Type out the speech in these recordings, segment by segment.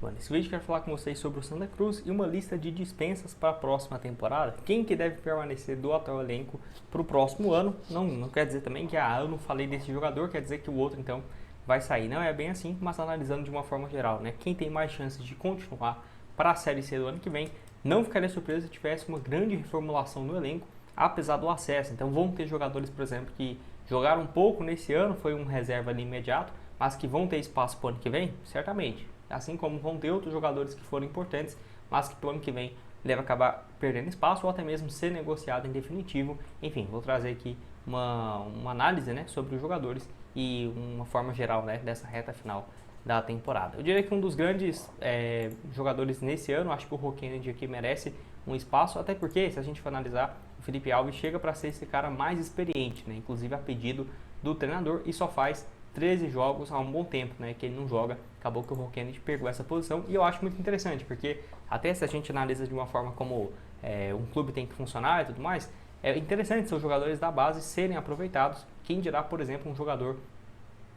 Bom, nesse vídeo eu quero falar com vocês sobre o Santa Cruz e uma lista de dispensas para a próxima temporada. Quem que deve permanecer do atual elenco para o próximo ano. Não quer dizer também que eu não falei desse jogador, quer dizer que o outro então vai sair. Não é bem assim, mas analisando de uma forma geral, né? Quem tem mais chances de continuar para a Série C do ano que vem. Não ficaria surpreso se tivesse uma grande reformulação no elenco, apesar do acesso. Então vão ter jogadores, por exemplo, que jogaram um pouco nesse ano, foi um reserva ali imediato, mas que vão ter espaço para o ano que vem, certamente. Assim como vão ter outros jogadores que foram importantes, mas que para o ano que vem deve acabar perdendo espaço ou até mesmo ser negociado em definitivo. Enfim, vou trazer aqui uma análise, né, sobre os jogadores e uma forma geral, né, dessa reta final da temporada. Eu diria que um dos grandes jogadores nesse ano, acho que o Rô Kennedy aqui merece um espaço, até porque, se a gente for analisar, o Felipe Alves chega para ser esse cara mais experiente, né, inclusive a pedido do treinador, e só faz 13 jogos há um bom tempo, né, que ele não joga. Acabou que o Rô Kennedy pegou essa posição e eu acho muito interessante, porque até se a gente analisa de uma forma como um clube tem que funcionar e tudo mais, é interessante seus jogadores da base serem aproveitados. Quem dirá, por exemplo, um jogador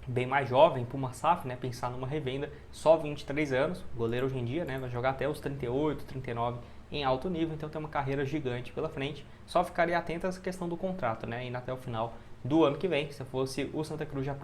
bem mais jovem, para uma SAF, né, pensar numa revenda, só 23 anos, goleiro hoje em dia, né, vai jogar até os 38, 39 em alto nível, então tem uma carreira gigante pela frente. Só ficaria atento a essa questão do contrato, né, indo até o final do ano que vem. Se fosse o Santa Cruz já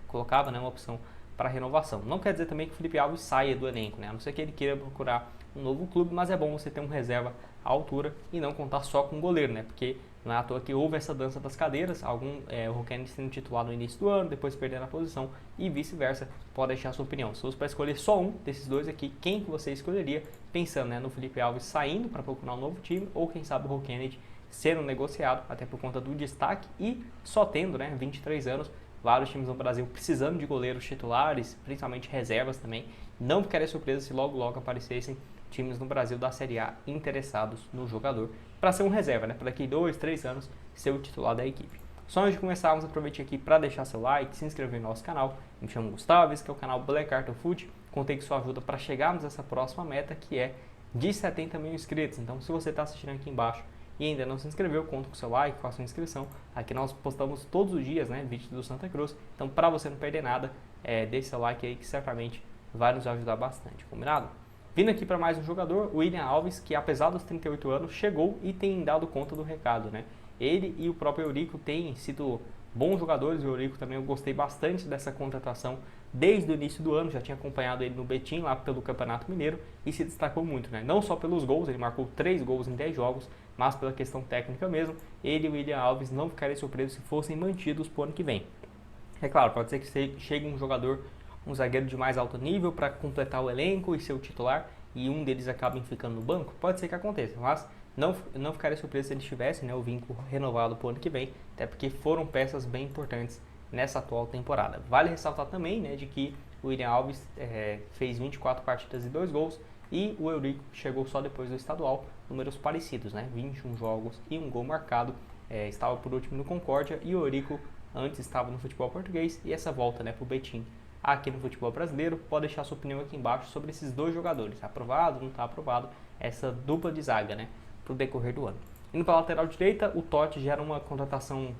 colocava, né, uma opção para renovação. Não quer dizer também que o Felipe Alves saia do elenco, né, a não ser que ele queira procurar um novo clube, mas é bom você ter um reserva à altura e não contar só com o goleiro, né, porque não é à toa que houve essa dança das cadeiras, o Rô Kennedy sendo titular no início do ano, depois perdendo a posição e vice-versa. Pode deixar a sua opinião. Se fosse para escolher só um desses dois aqui, quem que você escolheria, pensando, né, no Felipe Alves saindo para procurar um novo time, ou quem sabe o Rô Kennedy sendo negociado, até por conta do destaque e só tendo, né, 23 anos, vários times no Brasil precisando de goleiros titulares, principalmente reservas também. Não ficaria surpresa se logo aparecessem times no Brasil da Série A interessados no jogador para ser um reserva, né? Para daqui 2, 3 anos ser o titular da equipe. Só antes de começarmos, aproveite aqui para deixar seu like, se inscrever no nosso canal. Me chamo Gustavo, esse é o canal Black Art of Foot. Contei com sua ajuda para chegarmos a essa próxima meta, que é de 70 mil inscritos. Então, se você está assistindo aqui embaixo e ainda não se inscreveu, conto com seu like, faça sua inscrição. Aqui nós postamos todos os dias, né, vídeos do Santa Cruz. Então, para você não perder nada, deixe seu like aí que certamente vai nos ajudar bastante, combinado? Vindo aqui para mais um jogador, o William Alves, que apesar dos 38 anos, chegou e tem dado conta do recado, né? Ele e o próprio Eurico têm sido bons jogadores, o Eurico também eu gostei bastante dessa contratação desde o início do ano, já tinha acompanhado ele no Betim, lá pelo Campeonato Mineiro, e se destacou muito, né? Não só pelos gols, ele marcou 3 gols em 10 jogos, mas pela questão técnica mesmo. Ele e o William Alves não ficariam surpresos se fossem mantidos para o ano que vem. É claro, pode ser que chegue um jogador, um zagueiro de mais alto nível para completar o elenco e ser o titular e um deles acabem ficando no banco, pode ser que aconteça, mas não ficaria surpreso se eles tivessem, né, o vínculo renovado para o ano que vem, até porque foram peças bem importantes nessa atual temporada. Vale ressaltar também, né, de que o William Alves fez 24 partidas e 2 gols e o Eurico chegou só depois do estadual, números parecidos, né, 21 jogos e 1 gol marcado, estava por último no Concórdia e o Eurico antes estava no futebol português e essa volta, né, para o Betim aqui no futebol brasileiro. Pode deixar sua opinião aqui embaixo sobre esses dois jogadores, aprovado, não está aprovado, essa dupla de zaga, né, para o decorrer do ano. Indo para a lateral direita, o Totti gera uma contratação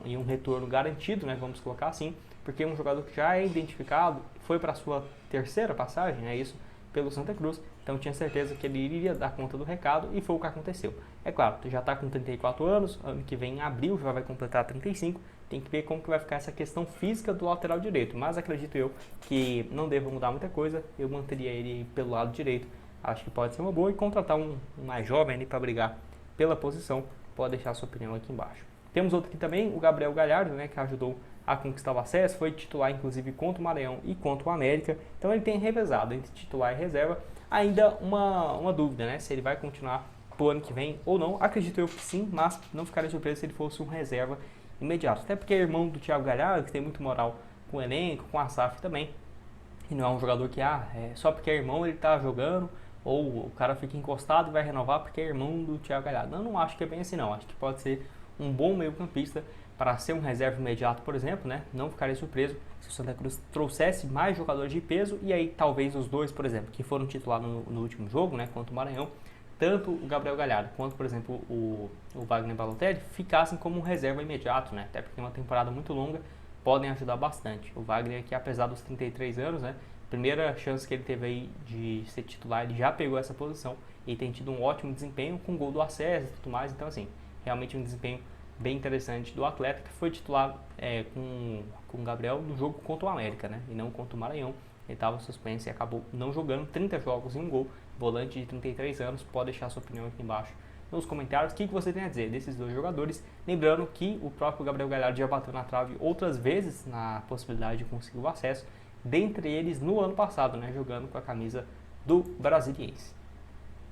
e um retorno garantido, né, vamos colocar assim, porque é um jogador que já é identificado, foi para a sua terceira passagem, é isso, pelo Santa Cruz, então tinha certeza que ele iria dar conta do recado e foi o que aconteceu. É claro, já está com 34 anos, ano que vem em abril já vai completar 35, tem que ver como que vai ficar essa questão física do lateral direito, mas acredito eu que não deva mudar muita coisa, eu manteria ele pelo lado direito, acho que pode ser uma boa, e contratar um mais jovem para brigar pela posição, pode deixar sua opinião aqui embaixo. Temos outro aqui também, o Gabriel Galhardo, né, que ajudou a conquistar o acesso, foi titular inclusive contra o Maranhão e contra o América, então ele tem revezado entre titular e reserva. Ainda uma dúvida, né, se ele vai continuar pro ano que vem ou não, acredito eu que sim, mas não ficaria surpreso se ele fosse um reserva imediato, até porque é irmão do Thiago Galhardo, que tem muito moral com o elenco, com a SAF também, e não é um jogador que só porque é irmão ele tá jogando, ou o cara fica encostado e vai renovar porque é irmão do Thiago Galhardo. Não acho que é bem assim não, acho que pode ser um bom meio campista para ser um reserva imediato, por exemplo, né? Não ficaria surpreso se o Santa Cruz trouxesse mais jogadores de peso e aí talvez os dois, por exemplo, que foram titular no último jogo, né, contra o Maranhão, tanto o Gabriel Galhardo quanto, por exemplo, o Wagner Balotelli ficassem como um reserva imediato, né? Até porque é uma temporada muito longa, podem ajudar bastante. O Wagner, que apesar dos 33 anos, né, primeira chance que ele teve aí de ser titular, ele já pegou essa posição e tem tido um ótimo desempenho com gol do acesso e tudo mais. Então, assim, realmente um desempenho bem interessante do atleta, que foi titular com o Gabriel no jogo contra o América, né? E não contra o Maranhão. Ele estava suspenso e acabou não jogando. 30 jogos e um gol. Volante de 33 anos. Pode deixar sua opinião aqui embaixo nos comentários. O que você tem a dizer desses dois jogadores? Lembrando que o próprio Gabriel Galhardo já bateu na trave outras vezes na possibilidade de conseguir o acesso. Dentre eles no ano passado, né? Jogando com a camisa do Brasiliense.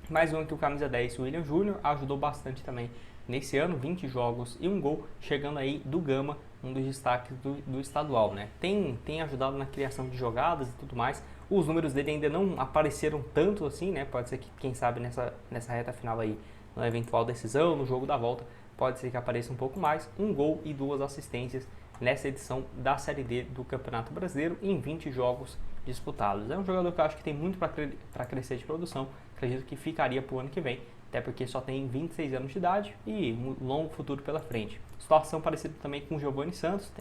Mais um que o camisa 10, o William Júnior, ajudou bastante também nesse ano, 20 jogos e um gol, chegando aí do Gama, um dos destaques do estadual, né? Tem ajudado na criação de jogadas e tudo mais. Os números dele ainda não apareceram tanto assim, né? Pode ser que, quem sabe, nessa reta final aí, na eventual decisão, no jogo da volta, pode ser que apareça um pouco mais. Um gol e 2 assistências nessa edição da Série D do Campeonato Brasileiro em 20 jogos disputados. É um jogador que eu acho que tem muito para crescer de produção. Acredito que ficaria para o ano que vem, até porque só tem 26 anos de idade e um longo futuro pela frente. Situação parecida também com o Giovani Santos,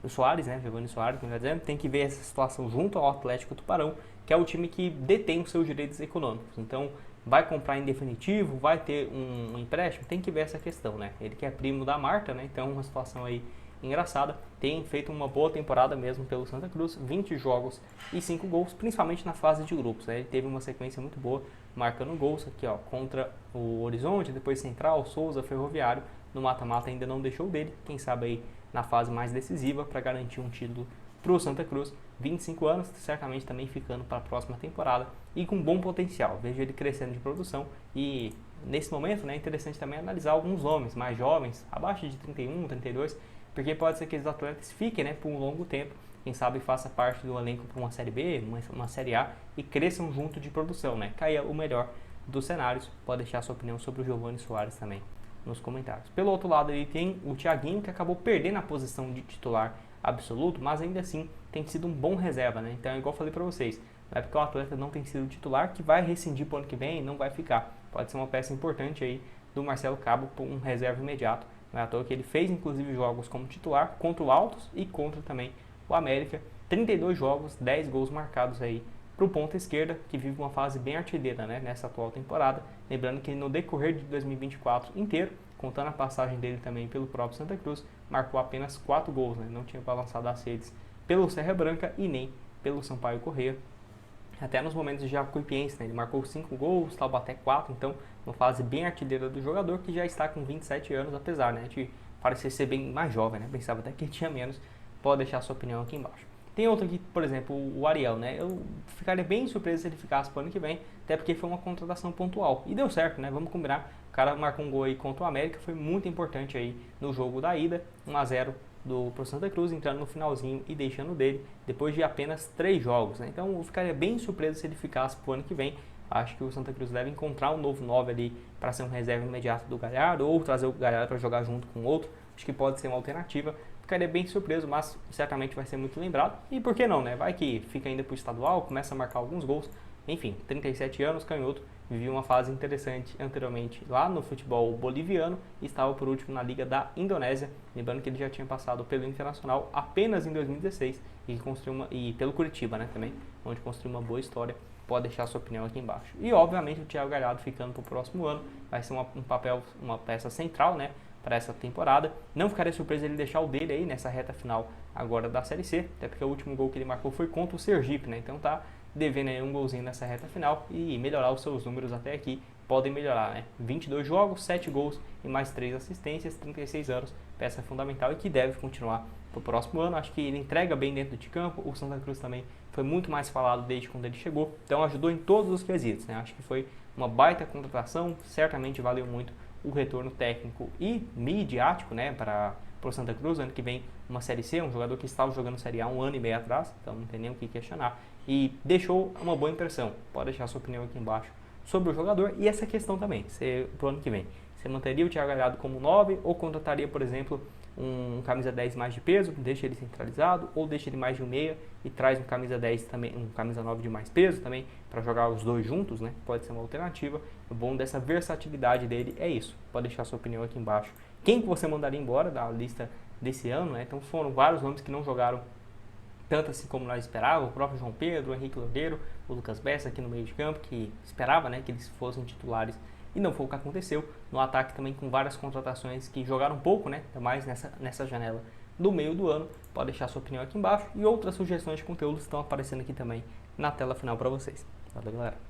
o Soares, né? Giovani Soares, melhor dizendo, tem que ver essa situação junto ao Atlético Tubarão, que é o time que detém os seus direitos econômicos. Então, vai comprar em definitivo, vai ter um empréstimo, tem que ver essa questão, né? Ele que é primo da Marta, né? Então, uma situação aí engraçada. Tem feito uma boa temporada mesmo pelo Santa Cruz, 20 jogos e 5 gols, principalmente na fase de grupos, né? Ele teve uma sequência muito boa, marcando gols aqui, ó, contra o Horizonte, depois Central, Souza, Ferroviário. No mata-mata ainda não deixou dele, quem sabe aí na fase mais decisiva para garantir um título para o Santa Cruz. 25 anos, certamente também ficando para a próxima temporada e com bom potencial. Vejo ele crescendo de produção e nesse momento, né, é interessante também analisar alguns homens mais jovens, abaixo de 31, 32, porque pode ser que esses atletas fiquem, né, por um longo tempo, quem sabe faça parte do elenco para uma Série B, uma Série A e cresçam junto de produção, né? Caia o melhor dos cenários. Pode deixar sua opinião sobre o Giovani Soares também nos comentários. Pelo outro lado, ele tem o Thiaguinho, que acabou perdendo a posição de titular absoluto, mas ainda assim tem sido um bom reserva, né? Então, igual eu falei para vocês, não é porque o atleta não tem sido titular que vai rescindir para o ano que vem e não vai ficar. Pode ser uma peça importante aí do Marcelo Cabo por um reserva imediato. Não é à toa que ele fez, inclusive, jogos como titular contra o Altos e contra também o América. 32 jogos, 10 gols marcados aí para o ponta esquerda, que vive uma fase bem artilheira, né, nessa atual temporada. Lembrando que no decorrer de 2024 inteiro, contando a passagem dele também pelo próprio Santa Cruz, marcou apenas 4 gols, né, não tinha balançado as redes pelo Serra Branca e nem pelo Sampaio Corrêa. Até nos momentos de Jacuipiense, né, ele marcou 5 gols, Taubaté 4, então uma fase bem artilheira do jogador, que já está com 27 anos, apesar, né, de parecer ser bem mais jovem, né, pensava até que ele tinha menos. Pode deixar sua opinião aqui embaixo. Tem outro aqui, por exemplo, o Ariel, né? Eu ficaria bem surpreso se ele ficasse para o ano que vem, até porque foi uma contratação pontual. E deu certo, né? Vamos combinar. O cara marcou um gol aí contra o América, foi muito importante aí no jogo da ida, 1-0 pro Santa Cruz, entrando no finalzinho e deixando dele, depois de apenas 3 jogos, né? Então eu ficaria bem surpreso se ele ficasse para o ano que vem. Acho que o Santa Cruz deve encontrar um novo 9 ali para ser um reserva imediato do Galhardo, ou trazer o Galhardo para jogar junto com outro. Acho que pode ser uma alternativa. Ficaria bem surpreso, mas certamente vai ser muito lembrado. E por que não, né? Vai que fica ainda para o estadual, começa a marcar alguns gols. Enfim, 37 anos, canhoto, vivia uma fase interessante anteriormente lá no futebol boliviano e estava por último na Liga da Indonésia. Lembrando que ele já tinha passado pelo Internacional apenas em 2016 e pelo Curitiba, né, também, onde construiu uma boa história. Pode deixar sua opinião aqui embaixo. E obviamente o Thiago Galhardo ficando para o próximo ano vai ser uma peça central, né, para essa temporada. Não ficaria surpreso ele deixar o dele aí nessa reta final agora da Série C, até porque o último gol que ele marcou foi contra o Sergipe, né? Então tá devendo aí um golzinho nessa reta final e melhorar os seus números até aqui. Podem melhorar, né? 22 jogos, 7 gols e mais 3 assistências, 36 anos, peça fundamental e que deve continuar para o próximo ano. Acho que ele entrega bem dentro de campo. O Santa Cruz também foi muito mais falado desde quando ele chegou, então ajudou em todos os quesitos, né? Acho que foi uma baita contratação, certamente valeu muito o retorno técnico e midiático, né, para o Santa Cruz. Ano que vem uma Série C, um jogador que estava jogando Série A um ano e meio atrás, então não tem nem o que questionar, e deixou uma boa impressão. Pode deixar sua opinião aqui embaixo sobre o jogador e essa questão também, para o ano que vem. Você manteria o Thiago Galhardo como 9 ou contrataria, por exemplo, um camisa 10 mais de peso, deixa ele centralizado, ou deixa ele mais de um meia e traz um camisa 10 também, um camisa 9 de mais peso também, para jogar os dois juntos, né? Pode ser uma alternativa. O bom dessa versatilidade dele é isso. Pode deixar sua opinião aqui embaixo. Quem que você mandaria embora da lista desse ano, né? Então foram vários nomes que não jogaram tanto assim como nós esperávamos, o próprio João Pedro, o Henrique Lodeiro, o Lucas Bessa aqui no meio de campo, que esperava, né, que eles fossem titulares e não foi o que aconteceu. No ataque também com várias contratações que jogaram um pouco, né, mais nessa janela do meio do ano. Pode deixar sua opinião aqui embaixo e outras sugestões de conteúdo estão aparecendo aqui também na tela final para vocês. Valeu, galera!